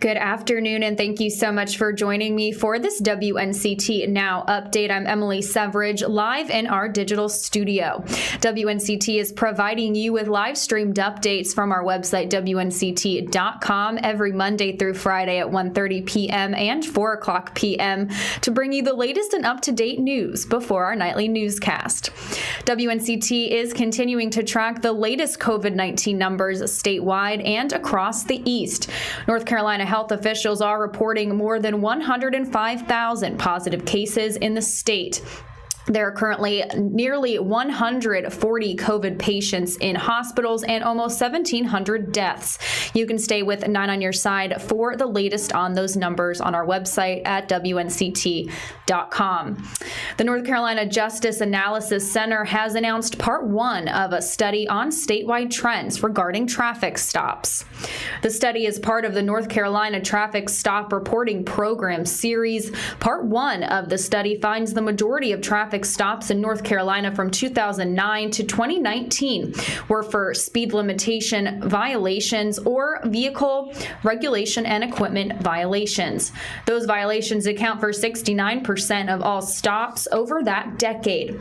Good afternoon, and thank you so much for joining me for this WNCT Now update. I'm Emily Severidge, live in our digital studio. WNCT is providing you with live streamed updates from our website, WNCT.com, every Monday through Friday at 1:30 p.m. and 4 o'clock p.m. to bring you the latest and up-to-date news before our nightly newscast. WNCT is continuing to track the latest COVID-19 numbers statewide and across the East. North Carolina health officials are reporting more than 105,000 positive cases in the state. There are currently nearly 140 COVID patients in hospitals and almost 1,700 deaths. You can stay with 9 on your side for the latest on those numbers on our website at WNCT.com. The North Carolina Justice Analysis Center has announced part 1 of a study on statewide trends regarding traffic stops. The study is part of the North Carolina Traffic Stop Reporting Program series. Part 1 of the study finds the majority of traffic stops in North Carolina from 2009 to 2019 were for speed limitation violations or vehicle regulation and equipment violations. Those violations account for 69% of all stops over that decade.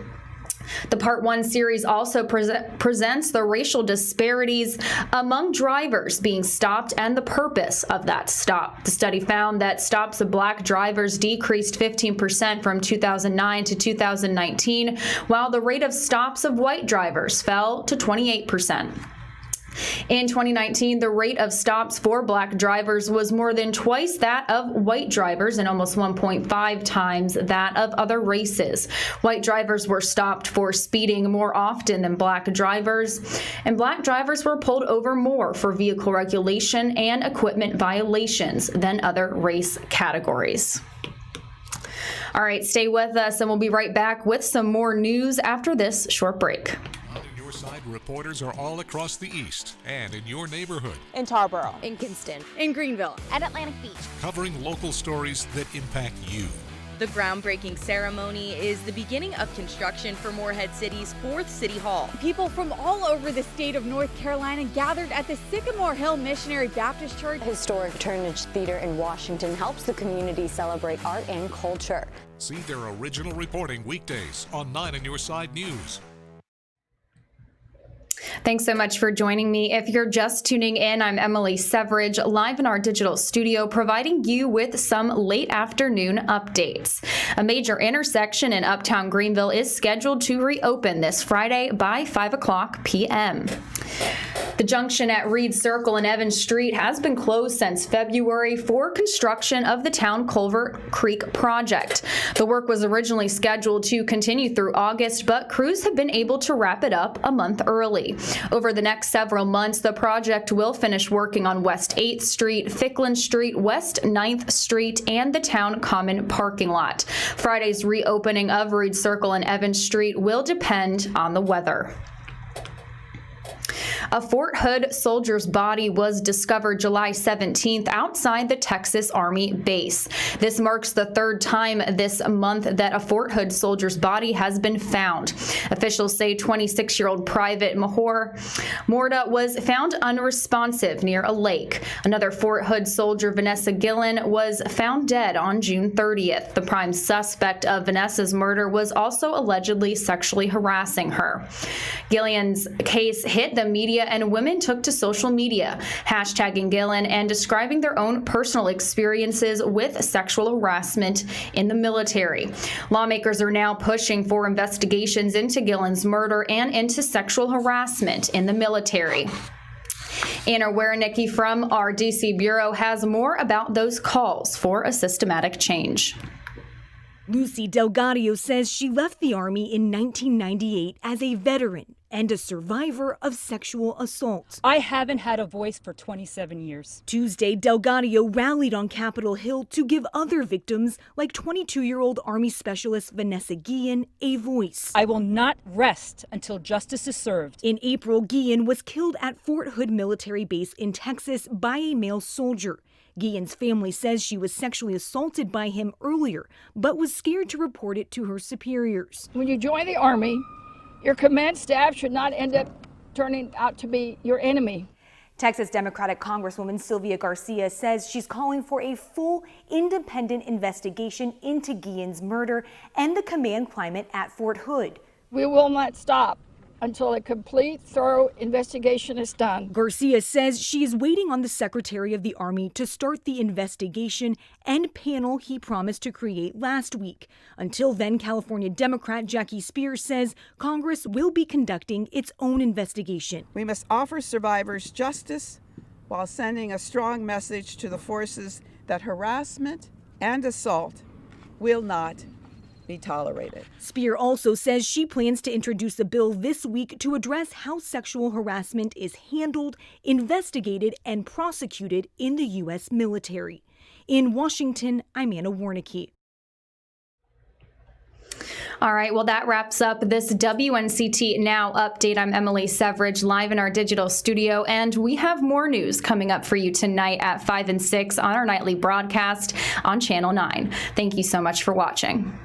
The Part 1 series also presents the racial disparities among drivers being stopped and the purpose of that stop. The study found that stops of Black drivers decreased 15% from 2009 to 2019, while the rate of stops of white drivers fell to 28%. In 2019, the rate of stops for Black drivers was more than twice that of white drivers and almost 1.5 times that of other races. White drivers were stopped for speeding more often than Black drivers, and Black drivers were pulled over more for vehicle regulation and equipment violations than other race categories. All right, stay with us, and we'll be right back with some more news after this short break. Side reporters are all across the East and in your neighborhood. In Tarboro, in Kinston, in Greenville, at Atlantic Beach. Covering local stories that impact you. The groundbreaking ceremony is the beginning of construction for Morehead City's 4th City Hall. People from all over the state of North Carolina gathered at the Sycamore Hill Missionary Baptist Church. Historic Turnage Theater in Washington helps the community celebrate art and culture. See their original reporting weekdays on 9 on Your Side News. Thanks so much for joining me. If you're just tuning in, I'm Emily Severidge, live in our digital studio, providing you with some late afternoon updates. A major intersection in Uptown Greenville is scheduled to reopen this Friday by 5 o'clock p.m. The junction at Reed Circle and Evans Street has been closed since February for construction of the Town Culver Creek project. The work was originally scheduled to continue through August, but crews have been able to wrap it up a month early. Over the next several months, the project will finish working on West 8th Street, Ficklin Street, West 9th Street, and the Town Common parking lot. Friday's reopening of Reed Circle and Evans Street will depend on the weather. A Fort Hood soldier's body was discovered July 17th outside the Texas Army base. This marks the 3rd time this month that a Fort Hood soldier's body has been found. Officials say 26-year-old Private Mahor Morta was found unresponsive near a lake. Another Fort Hood soldier, Vanessa Gillen, was found dead on June 30th. The prime suspect of Vanessa's murder was also allegedly sexually harassing her. Gillen's case hit the media, and women took to social media, hashtagging Gillen and describing their own personal experiences with sexual harassment in the military. Lawmakers are now pushing for investigations into Gillen's murder and into sexual harassment in the military. Anna Werenicki from our D.C. Bureau has more about those calls for a systematic change. Lucy Delgadio says she left the Army in 1998 as a veteran and a survivor of sexual assault. I haven't had a voice for 27 years. Tuesday, Delgadio rallied on Capitol Hill to give other victims, like 22-year-old Army Specialist Vanessa Guillen, a voice. I will not rest until justice is served. In April, Guillen was killed at Fort Hood Military Base in Texas by a male soldier. Guillen's family says she was sexually assaulted by him earlier, but was scared to report it to her superiors. When you join the Army, your command staff should not end up turning out to be your enemy. Texas Democratic Congresswoman Sylvia Garcia says she's calling for a full, independent investigation into Guillen's murder and the command climate at Fort Hood. We will not stop until a complete, thorough investigation is done. Garcia says she is waiting on the Secretary of the Army to start the investigation and panel he promised to create last week. Until then, California Democrat Jackie Spears says Congress will be conducting its own investigation. We must offer survivors justice while sending a strong message to the forces that harassment and assault will not be tolerated. Spear also says she plans to introduce a bill this week to address how sexual harassment is handled, investigated, and prosecuted in the U.S. military. In Washington, I'm Anna Warnicki. All right, well, that wraps up this WNCT Now update. I'm Emily Severidge, live in our digital studio, and we have more news coming up for you tonight at 5 and 6 on our nightly broadcast on Channel 9. Thank you so much for watching.